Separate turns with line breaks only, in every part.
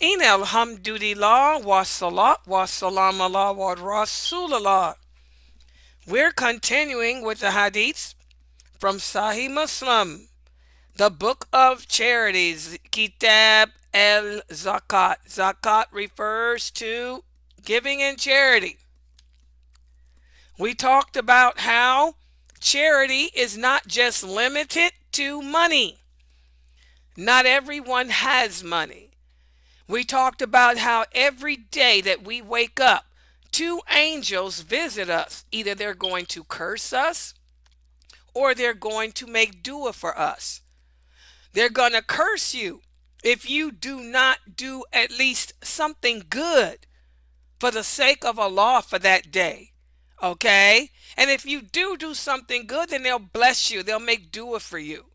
In alhamdulillah wa salat wa salam ala wa rasulullah. We're continuing with the hadiths from Sahih Muslim, the book of charities, Kitab el Zakat. Zakat refers to giving in charity. We talked about how charity is not just limited to money. Not everyone has money. We talked about how every day that we wake up, two angels visit us. Either they're going to curse us or they're going to make dua for us. They're going to curse you if you do not do at least something good for the sake of Allah for that day. Okay? And if you do something good, then they'll bless you. They'll make dua for you.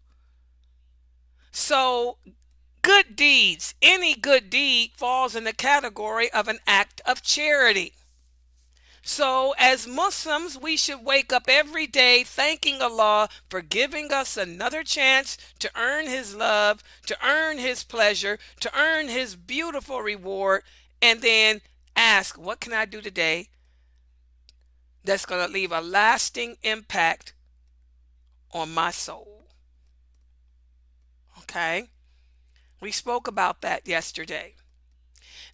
So good deeds, any good deed falls in the category of an act of charity. So, as Muslims, we should wake up every day thanking Allah for giving us another chance to earn His love, to earn His pleasure, to earn His beautiful reward, and then ask, what can I do today that's going to leave a lasting impact on my soul? Okay? We spoke about that yesterday.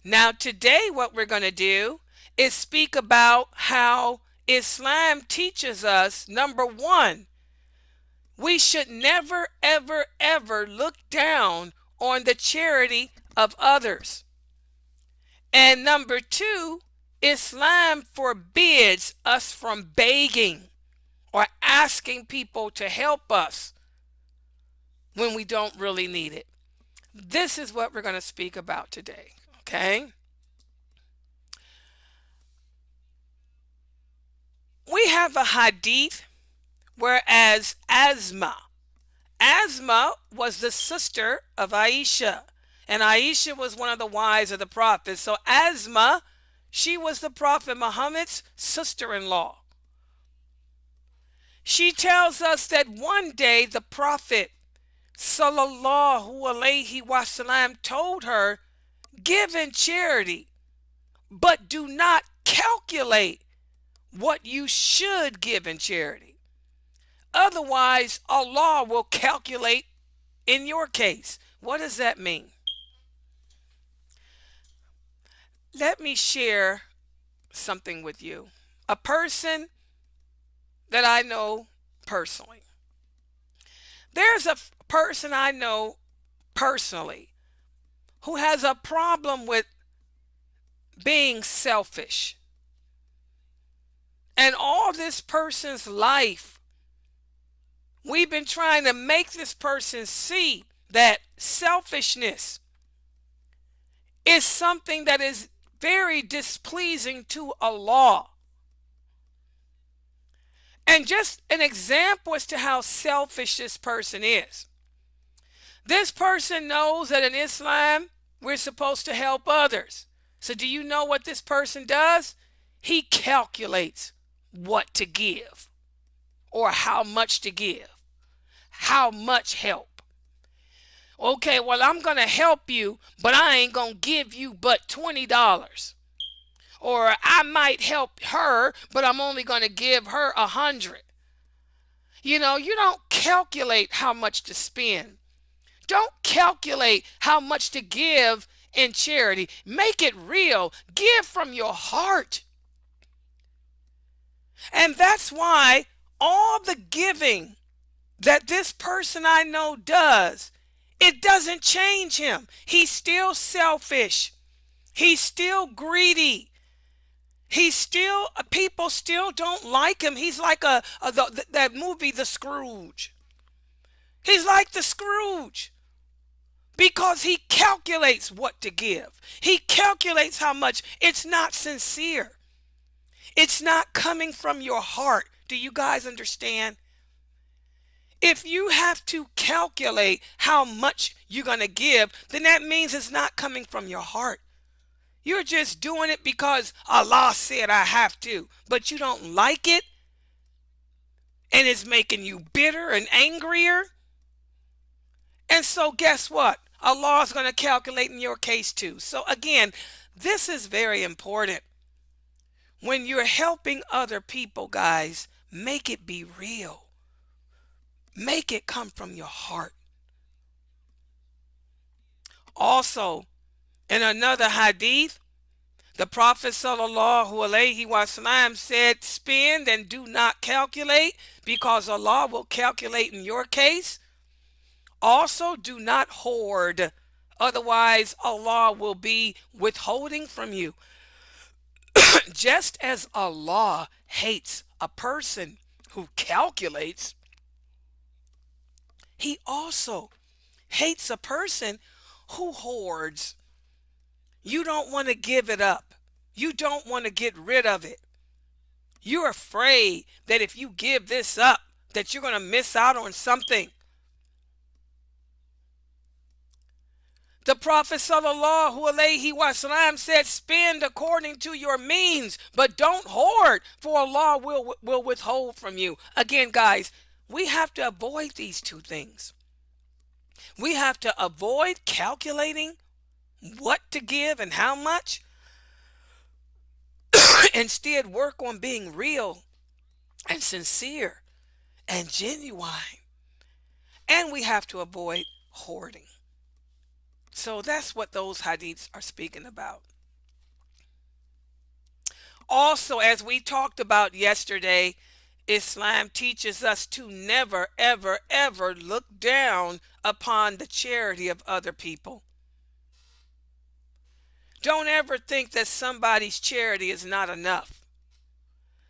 Now, today, what we're going to do is speak about how Islam teaches us, number one, we should never, ever, ever look down on the charity of others. And number two, Islam forbids us from begging or asking people to help us when we don't really need it. This is what we're going to speak about today, okay? We have a hadith whereas Asma was the sister of Aisha, and Aisha was one of the wives of the Prophet. So Asma, she was the Prophet Muhammad's sister-in-law. She tells us that one day the Prophet Sallallahu Alaihi Wasallam told her, give in charity, but do not calculate what you should give in charity. Otherwise, Allah will calculate in your case. What does that mean? Let me share something with you. A person that I know personally. There's a person I know personally who has a problem with being selfish. And all this person's life, we've been trying to make this person see that selfishness is something that is very displeasing to Allah. And just an example as to how selfish this person is. This person knows that in Islam, we're supposed to help others. So do you know what this person does? He calculates what to give or how much to give, how much help. Okay, well, I'm going to help you, but I ain't going to give you but $20. Or I might help her, but I'm only going to give her 100. You know, you don't calculate how much to spend. Don't calculate how much to give in charity. Make it real. Give from your heart. And that's why all the giving that this person I know does, it doesn't change him. He's still selfish. He's still greedy. He's still, people still don't like him. He's like that movie, The Scrooge. He's like the Scrooge because he calculates what to give. He calculates how much. It's not sincere. It's not coming from your heart. Do you guys understand? If you have to calculate how much you're going to give, then that means it's not coming from your heart. You're just doing it because Allah said I have to, but you don't like it, and it's making you bitter and angrier. And so guess what? Allah is going to calculate in your case too. So again, this is very important. When you're helping other people, guys, make it be real. Make it come from your heart. Also, in another hadith, the Prophet sallallahu alaihi wasallam said, spend and do not calculate, because Allah will calculate in your case. Also, do not hoard. Otherwise, Allah will be withholding from you. Just as Allah hates a person who calculates, He also hates a person who hoards. You don't want to give it up. You don't want to get rid of it. You're afraid that if you give this up, that you're going to miss out on something. The Prophet sallallahu alaihi wasallam said, spend according to your means, but don't hoard, for Allah will withhold from you. Again, guys, we have to avoid these two things. We have to avoid calculating what to give and how much. Instead, work on being real and sincere and genuine. And we have to avoid hoarding. So that's what those hadiths are speaking about. Also, as we talked about yesterday, Islam teaches us to never, ever, ever look down upon the charity of other people. Don't ever think that somebody's charity is not enough.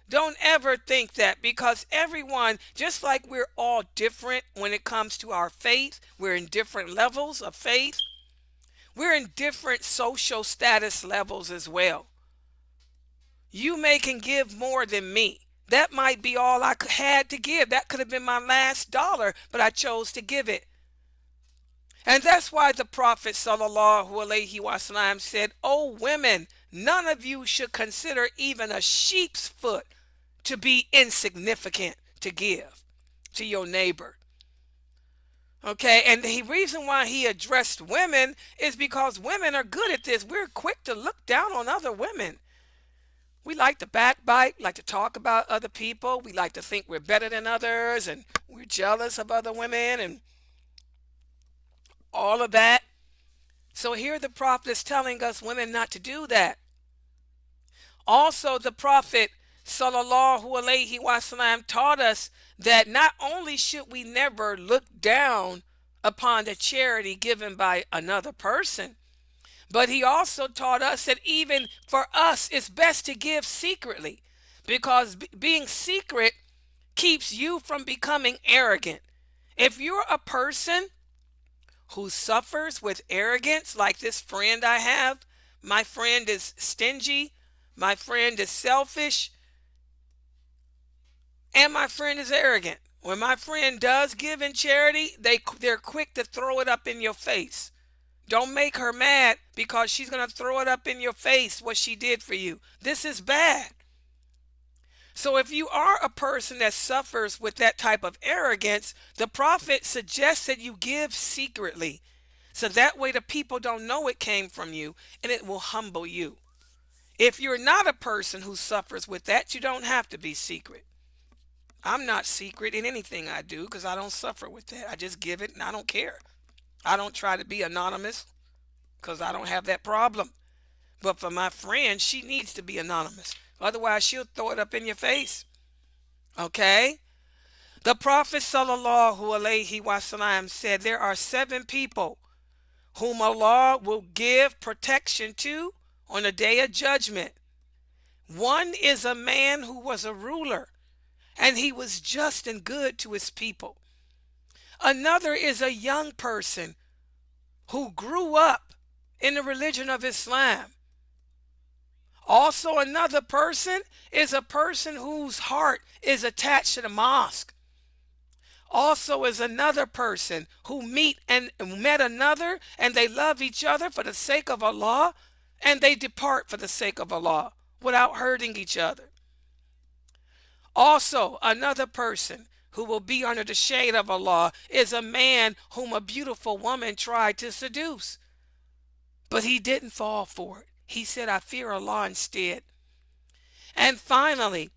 Don't ever think that, because everyone, just like we're all different when it comes to our faith, we're in different levels of faith. We're in different social status levels as well. You can give more than me. That might be all I had to give. That could have been my last dollar, but I chose to give it. And that's why the Prophet sallallahu alaihi wasallam said, "O women, none of you should consider even a sheep's foot to be insignificant to give to your neighbor." Okay, and the reason why he addressed women is because women are good at this. We're quick to look down on other women. We like to backbite, like to talk about other people. We like to think we're better than others, and we're jealous of other women and all of that. So here the Prophet is telling us women not to do that. Also, the Prophet sallallahu alaihi wasallam taught us that not only should we never look down upon the charity given by another person, but he also taught us that even for us it's best to give secretly, because being secret keeps you from becoming arrogant. If you're a person who suffers with arrogance, like this friend I have, my friend is stingy, my friend is selfish, and my friend is arrogant. When my friend does give in charity, they're quick to throw it up in your face. Don't make her mad, because she's going to throw it up in your face what she did for you. This is bad. So if you are a person that suffers with that type of arrogance, the Prophet suggests that you give secretly, so that way the people don't know it came from you, and it will humble you. If you're not a person who suffers with that, you don't have to be secret. I'm not secret in anything I do, because I don't suffer with that. I just give it and I don't care. I don't try to be anonymous, because I don't have that problem. But for my friend, she needs to be anonymous. Otherwise, she'll throw it up in your face. Okay? The Prophet sallallahu alaihi wasallam said there are 7 people whom Allah will give protection to on the day of judgment. One is a man who was a ruler, and he was just and good to his people. Another is a young person who grew up in the religion of Islam. Also, another person is a person whose heart is attached to the mosque. Also is another person who met another, and they love each other for the sake of Allah, and they depart for the sake of Allah without hurting each other. Also, another person who will be under the shade of Allah is a man whom a beautiful woman tried to seduce, but he didn't fall for it. He said, I fear Allah instead. And finally,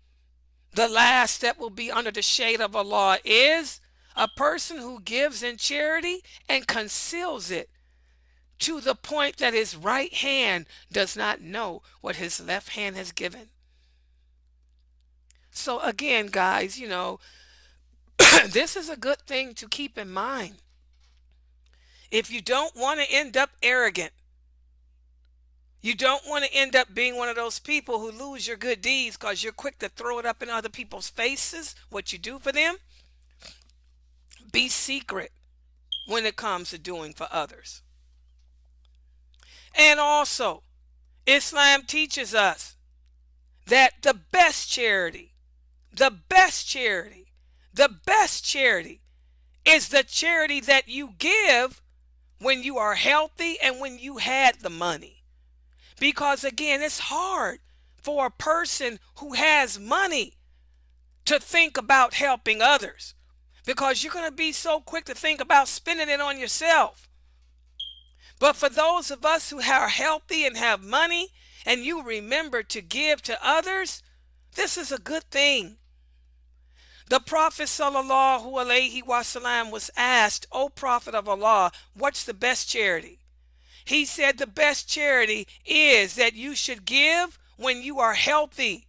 the last that will be under the shade of Allah is a person who gives in charity and conceals it to the point that his right hand does not know what his left hand has given. So again, guys, this is a good thing to keep in mind. If you don't want to end up arrogant, you don't want to end up being one of those people who lose your good deeds because you're quick to throw it up in other people's faces, what you do for them. Be secret when it comes to doing for others. And also, Islam teaches us that the best charity, the best charity, the best charity is the charity that you give when you are healthy and when you had the money. Because again, it's hard for a person who has money to think about helping others, because you're going to be so quick to think about spending it on yourself. But for those of us who are healthy and have money, and you remember to give to others, this is a good thing. The Prophet sallallahu alaihi wasallam was asked, O Prophet of Allah, what's the best charity? He said the best charity is that you should give when you are healthy.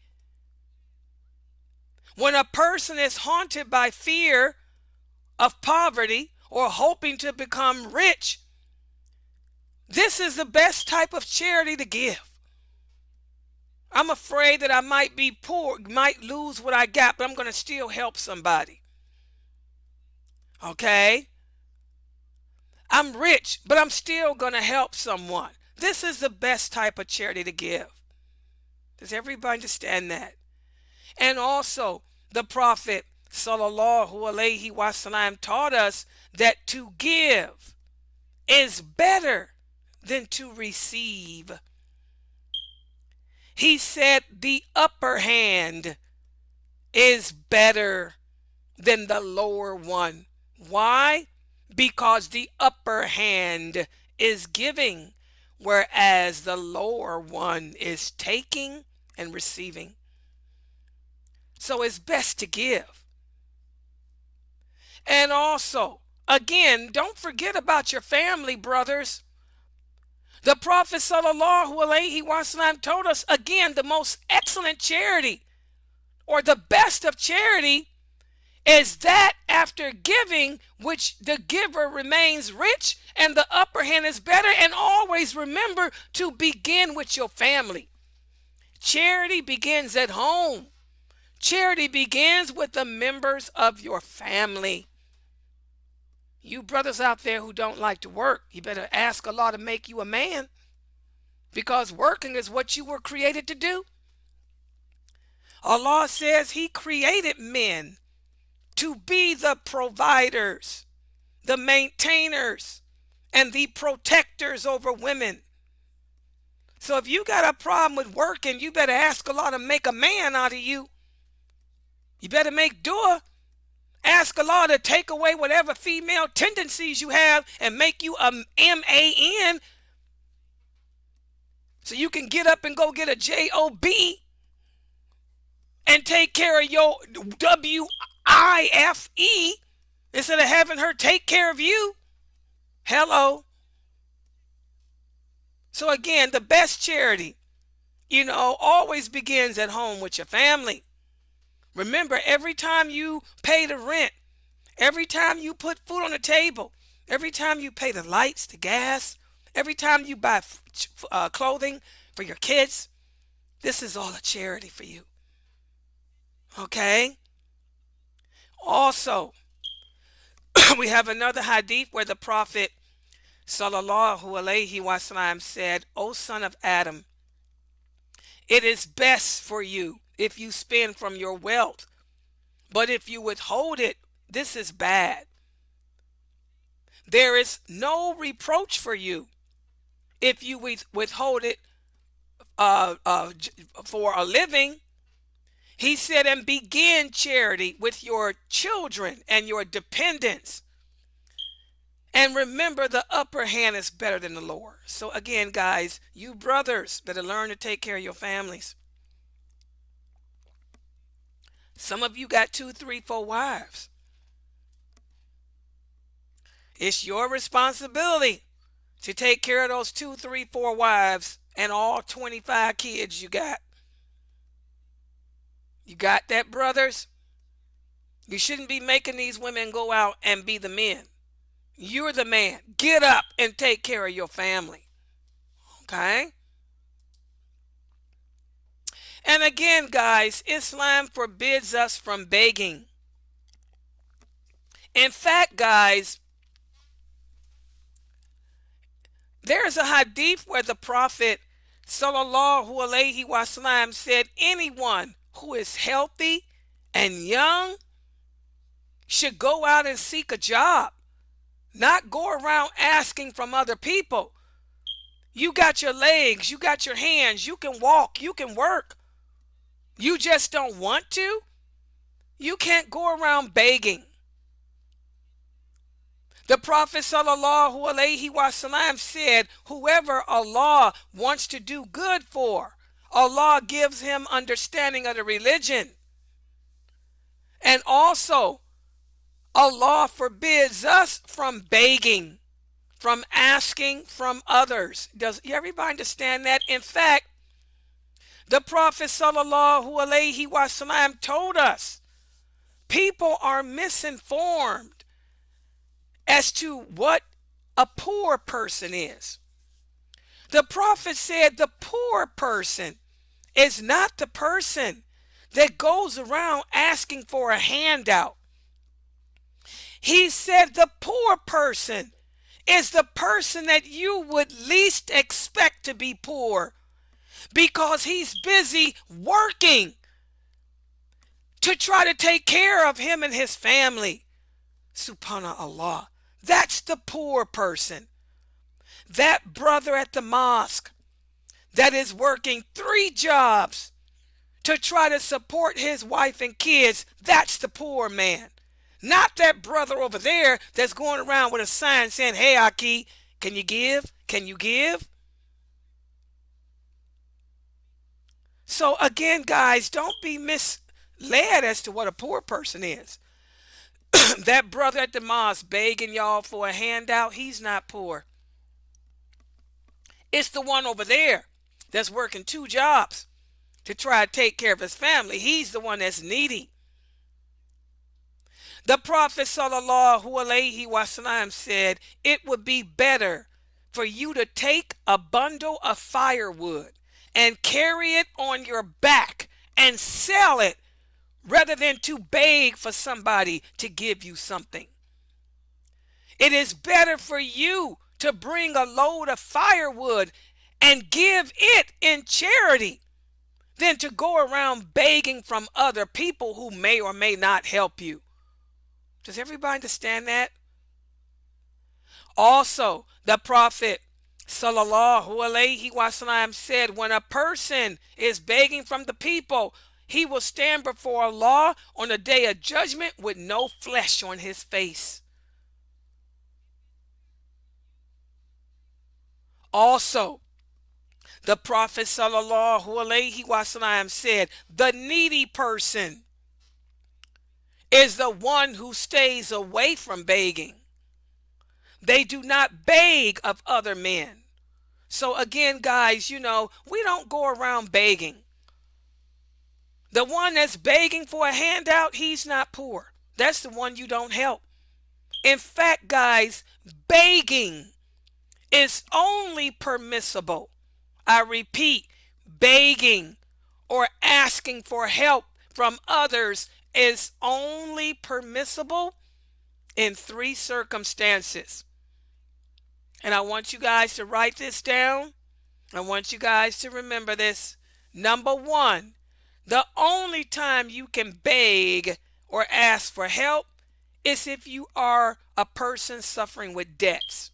When a person is haunted by fear of poverty or hoping to become rich, this is the best type of charity to give. I'm afraid that I might be poor, might lose what I got, but I'm going to still help somebody. Okay? I'm rich, but I'm still going to help someone. This is the best type of charity to give. Does everybody understand that? And also, the Prophet sallallahu alaihi wasallam taught us that to give is better than to receive. He said the upper hand is better than the lower one. Why? Because the upper hand is giving, whereas the lower one is taking and receiving. So it's best to give. And also, again, don't forget about your family, brothers. The Prophet sallallahu alaihi wasallam told us, again, the most excellent charity, or the best of charity, is that after giving, which the giver remains rich and the upper hand is better. And always remember to begin with your family. Charity begins at home. Charity begins with the members of your family. You brothers out there who don't like to work, you better ask Allah to make you a man, because working is what you were created to do. Allah says He created men to be the providers, the maintainers, and the protectors over women. So if you got a problem with working, you better ask Allah to make a man out of you. You better make dua. Ask Allah to take away whatever female tendencies you have and make you a man, so you can get up and go get a job and take care of your wife instead of having her take care of you. Hello. So again, the best charity, always begins at home with your family. Remember, every time you pay the rent, every time you put food on the table, every time you pay the lights, the gas, every time you buy clothing for your kids, this is all a charity for you. Okay? Also, we have another hadith where the Prophet sallallahu alaihi wasallam said, O son of Adam, it is best for you if you spend from your wealth, but if you withhold it, this is bad. There is no reproach for you if you withhold it for a living. He said, and begin charity with your children and your dependents. And remember, the upper hand is better than the lower. So again, guys, you brothers better learn to take care of your families. Some of you got 2, 3, 4 wives. It's your responsibility to take care of those 2, 3, 4 wives and all 25 kids you got. You got that, brothers? You shouldn't be making these women go out and be the men. You're the man. Get up and take care of your family. Okay? And again, guys, Islam forbids us from begging. In fact, guys, there is a hadith where the Prophet sallallahu alaihi wasallam said anyone who is healthy and young should go out and seek a job, not go around asking from other people. You got your legs, you got your hands, you can walk, you can work. You just don't want to? You can't go around begging. The Prophet sallallahu alaihi wasallam said, whoever Allah wants to do good for, Allah gives him understanding of the religion. And also, Allah forbids us from begging, from asking from others. Does everybody understand that? In fact, the Prophet sallallahu alaihi wasallam told us people are misinformed as to what a poor person is. The Prophet said the poor person is not the person that goes around asking for a handout. He said the poor person is the person that you would least expect to be poor, because he's busy working to try to take care of him and his family. Subhanallah. That's the poor person. That brother at the mosque that is working 3 jobs to try to support his wife and kids, that's the poor man. Not that brother over there that's going around with a sign saying, hey, Aki, can you give? Can you give? So again, guys, don't be misled as to what a poor person is. That brother at the mosque begging y'all for a handout, he's not poor. It's the one over there that's working 2 jobs to try to take care of his family. He's the one that's needy. The Prophet sallallahu alaihi wasallam said it would be better for you to take a bundle of firewood and carry it on your back and sell it rather than to beg for somebody to give you something. It is better for you to bring a load of firewood and give it in charity than to go around begging from other people who may or may not help you. Does everybody understand that? Also, the Prophet sallallahu alaihi wasallam said, when a person is begging from the people, he will stand before Allah on the day of judgment with no flesh on his face. Also, the Prophet sallallahu alaihi wasallam said, the needy person is the one who stays away from begging. They do not beg of other men. So again, guys, we don't go around begging. The one that's begging for a handout, he's not poor. That's the one you don't help. In fact, guys, begging is only permissible. I repeat, begging or asking for help from others is only permissible in 3 circumstances. And I want you guys to write this down. I want you guys to remember this. Number 1, the only time you can beg or ask for help is if you are a person suffering with debts.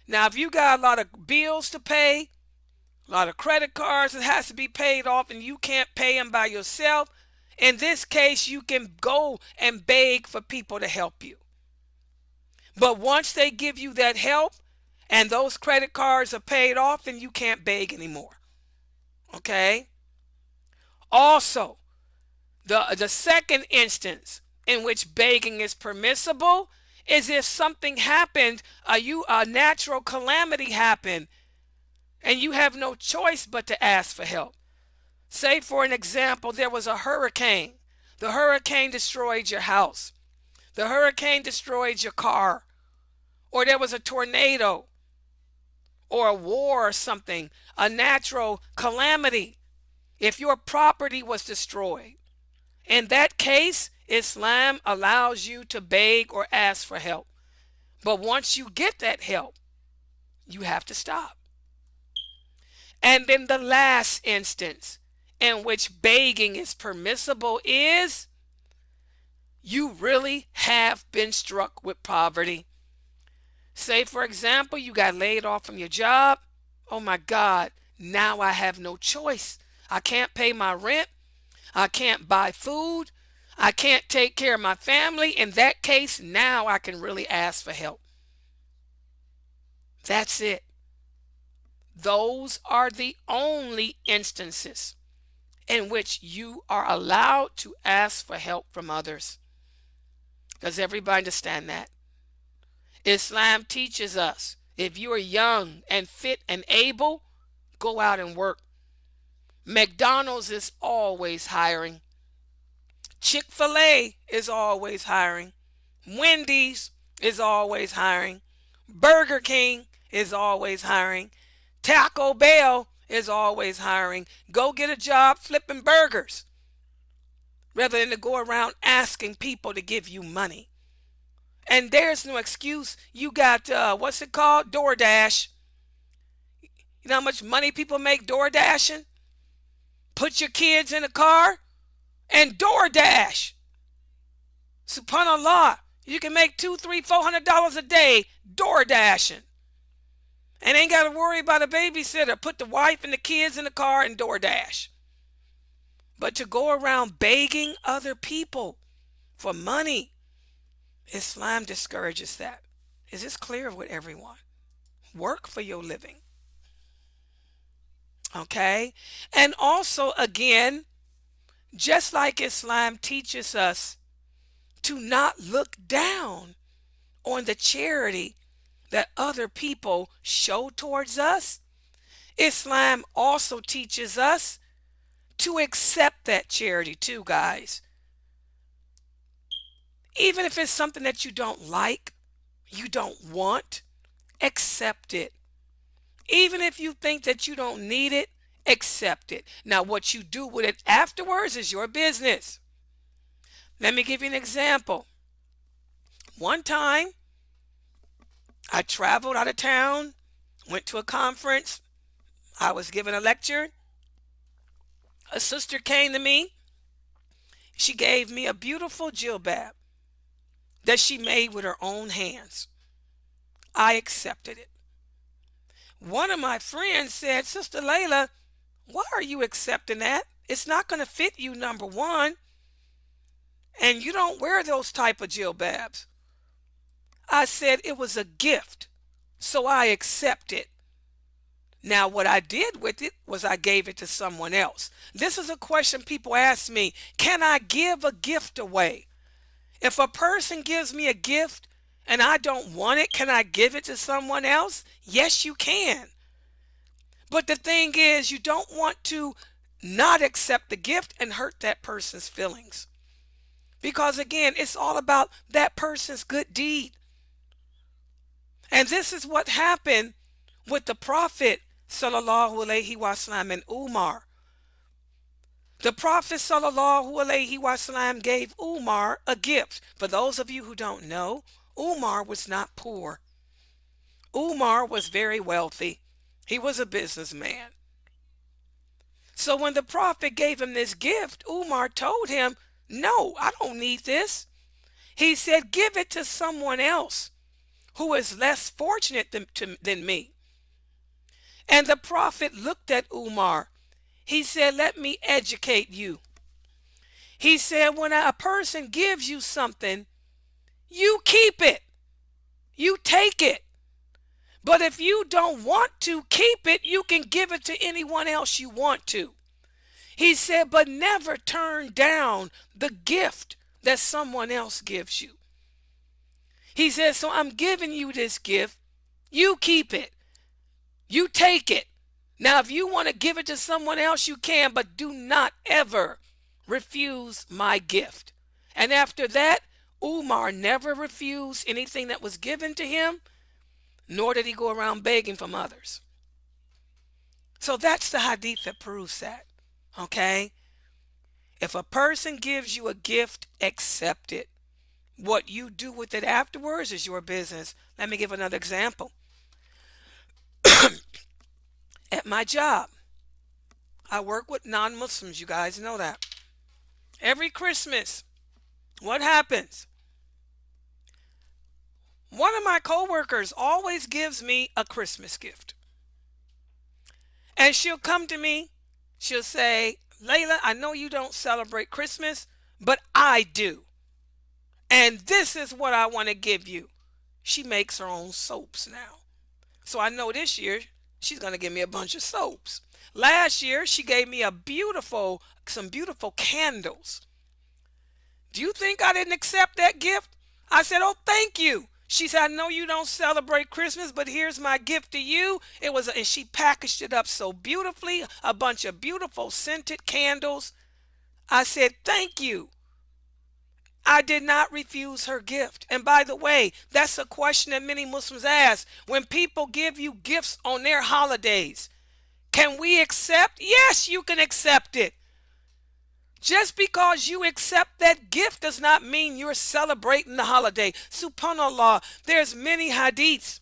Now, if you got a lot of bills to pay, A lot of credit cards that has to be paid off and you can't pay them by yourself. In this case, you can go and beg for people to help you. But once they give you that help and those credit cards are paid off, then you can't beg anymore. Okay? Also, the second instance in which begging is permissible is if something happened, a natural calamity happened, and you have no choice but to ask for help. Say, for an example, there was a hurricane. The hurricane destroyed your house. The hurricane destroyed your car. Or there was a tornado or a war or something, a natural calamity. If your property was destroyed, in that case, Islam allows you to beg or ask for help. But once you get that help, you have to stop. And then the last instance in which begging is permissible is you really have been struck with poverty. Say, for example, you got laid off from your job. Oh my God, now I have no choice. I can't pay my rent. I can't buy food. I can't take care of my family. In that case, now I can really ask for help. That's it. Those are the only instances in which you are allowed to ask for help from others. Does everybody understand that? Islam teaches us if you are young and fit and able, go out and work. McDonald's is always hiring. Chick-fil-A is always hiring. Wendy's is always hiring. Burger King is always hiring. Taco Bell is always hiring. Go get a job flipping burgers rather than to go around asking people to give you money. And there's no excuse. You got, what's it called? DoorDash. You know how much money people make door dashing? Put your kids in a car and DoorDash. SubhanAllah. You can make $200, $300, $400 a day door dashing. And ain't got to worry about a babysitter. Put the wife and the kids in the car and DoorDash. But to go around begging other people for money, Islam discourages that. Is this clear with everyone? Work for your living. Okay? And also, again, just like Islam teaches us to not look down on the charity that other people show towards us, Islam also teaches us to accept that charity too, guys. Even if it's something that you don't like, you don't want, accept it. Even if you think that you don't need it, accept it. Now, what you do with it afterwards is your business. Let me give you an example. One time, I traveled out of town, went to a conference. I was giving a lecture. A sister came to me. She gave me a beautiful jilbab that she made with her own hands. I accepted it. One of my friends said, Sister Layla, why are you accepting that? It's not going to fit you, number one. And you don't wear those type of jilbabs. I said it was a gift, so I accept it. Now, what I did with it was I gave it to someone else. This is a question people ask me. Can I give a gift away? If a person gives me a gift and I don't want it, can I give it to someone else? Yes, you can. But the thing is, you don't want to not accept the gift and hurt that person's feelings. Because again, it's all about that person's good deed. And this is what happened with the Prophet sallallahu alaihi wasallam and Umar. The Prophet sallallahu alaihi wasallam gave Umar a gift. For those of you who don't know, Umar was not poor. Umar was very wealthy. He was a businessman. So when the Prophet gave him this gift, Umar told him, no, I don't need this. He said, give it to someone else who is less fortunate than me. And the Prophet looked at Umar. He said, let me educate you. He said, when a person gives you something, you keep it, you take it. But if you don't want to keep it, you can give it to anyone else you want to. He said, but never turn down the gift that someone else gives you. He said, so I'm giving you this gift. You keep it. You take it. Now, if you want to give it to someone else, you can, but do not ever refuse my gift. And after that, Umar never refused anything that was given to him, nor did he go around begging from others. So that's the hadith that proves that. Okay? If a person gives you a gift, accept it. What you do with it afterwards is your business. Let me give another example. At my job, I work with non-Muslims. You guys know that. Every Christmas, what happens? One of my coworkers always gives me a Christmas gift. And she'll come to me. She'll say, Layla, I know you don't celebrate Christmas, but I do. And this is what I want to give you. She makes her own soaps now. So I know this year she's going to give me a bunch of soaps. Last year she gave me some beautiful candles. Do you think I didn't accept that gift? I said, oh, thank you. She said, I know you don't celebrate Christmas, but here's my gift to you. And she packaged it up so beautifully, a bunch of beautiful scented candles. I said, thank you. I did not refuse her gift. And by the way, that's a question that many Muslims ask. When people give you gifts on their holidays, can we accept? Yes, you can accept it. Just because you accept that gift does not mean you're celebrating the holiday. Subhanallah, there's many hadiths,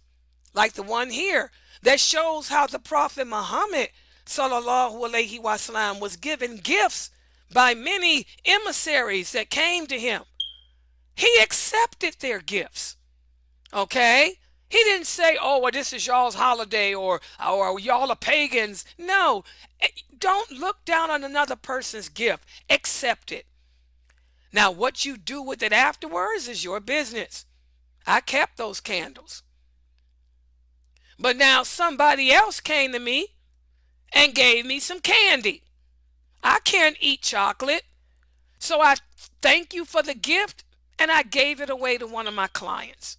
like the one here, that shows how the Prophet Muhammad sallallahu alaihi wasallam was given gifts by many emissaries that came to him. He accepted their gifts. Okay? He didn't say, oh, well, this is y'all's holiday or y'all are pagans. No, don't look down on another person's gift. Accept it. Now, what you do with it afterwards is your business. I kept those candles. But now somebody else came to me and gave me some candy. I can't eat chocolate. So I thank you for the gift and I gave it away to one of my clients.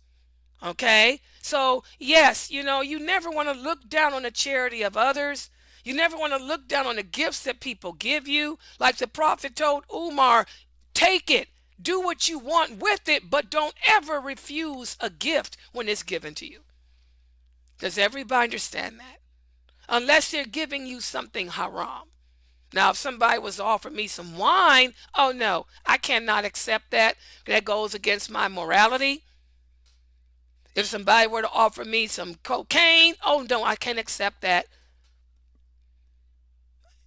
Okay? So, yes, you never want to look down on the charity of others. You never want to look down on the gifts that people give you. Like the Prophet told Umar, take it. Do what you want with it, but don't ever refuse a gift when it's given to you. Does everybody understand that? Unless they're giving you something haram. Now, if somebody was to offer me some wine, oh no, I cannot accept that. That goes against my morality. If somebody were to offer me some cocaine, oh no, I can't accept that.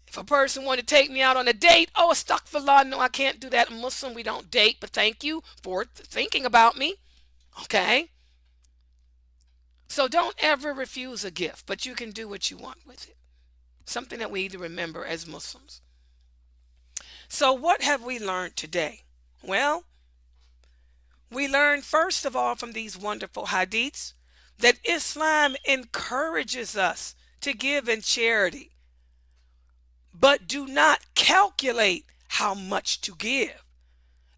If a person wanted to take me out on a date, oh, astaghfirullah, no, I can't do that. I'm Muslim, we don't date, but thank you for thinking about me. Okay? So don't ever refuse a gift, but you can do what you want with it. Something that we need to remember as Muslims. So what have we learned today? Well, we learned first of all from these wonderful hadiths that Islam encourages us to give in charity, but do not calculate how much to give.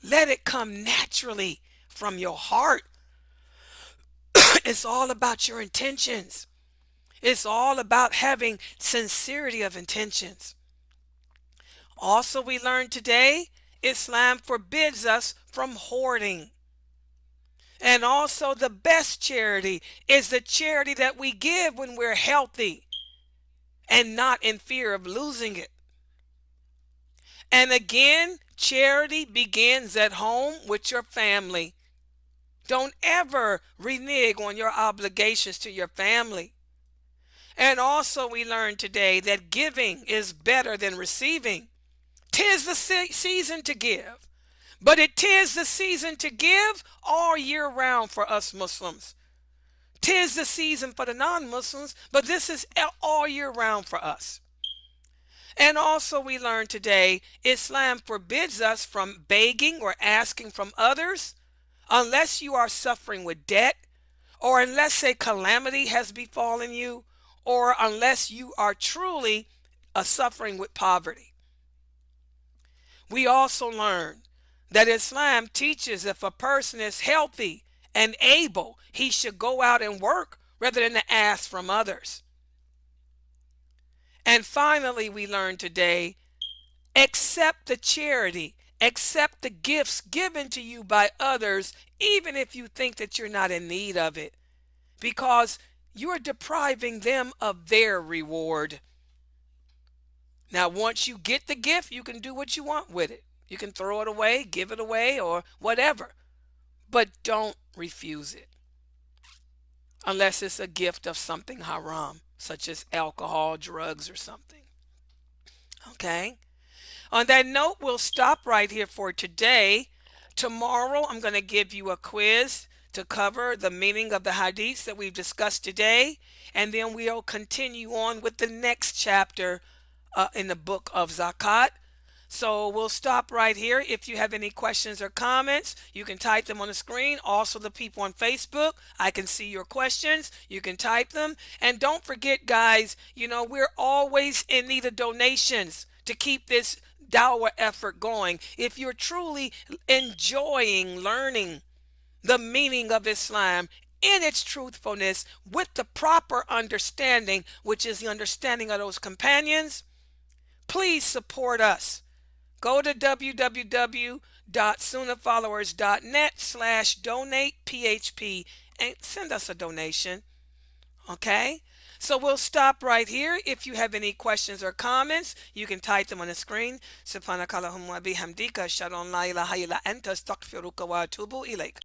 Let it come naturally from your heart. It's all about your intentions. It's all about having sincerity of intentions. Also, we learned today, Islam forbids us from hoarding. And also, the best charity is the charity that we give when we're healthy and not in fear of losing it. And again, charity begins at home with your family. Don't ever renege on your obligations to your family. And also we learned today that giving is better than receiving. 'Tis the season to give. But it is the season to give all year round for us Muslims. 'Tis the season for the non-Muslims, but this is all year round for us. And also we learned today, Islam forbids us from begging or asking from others unless you are suffering with debt, or unless a calamity has befallen you, or unless you are truly suffering with poverty. We also learn that Islam teaches if a person is healthy and able, he should go out and work rather than to ask from others. And finally, we learn today, accept the charity, accept the gifts given to you by others, even if you think that you're not in need of it, because you're depriving them of their reward. Now, once you get the gift, you can do what you want with it. You can throw it away, give it away, or whatever. But don't refuse it unless it's a gift of something haram, such as alcohol, drugs, or something. Okay? On that note, we'll stop right here for today. Tomorrow, I'm going to give you a quiz to cover the meaning of the hadiths that we've discussed today. And then we'll continue on with the next chapter in the book of Zakat. So we'll stop right here. If you have any questions or comments, you can type them on the screen. Also, the people on Facebook, I can see your questions. You can type them. And don't forget, guys, we're always in need of donations to keep this dawah effort going. If you're truly enjoying learning the meaning of Islam in its truthfulness with the proper understanding, which is the understanding of those companions, please support us. Go to www.sunnahfollowers.net/donate-php and send us a donation. Okay? So we'll stop right here. If you have any questions or comments, you can type them on the screen. Subhanakallahumma bihamdika ashhadu an la ilaha illa anta astaghfiruka wa atubu ilaik.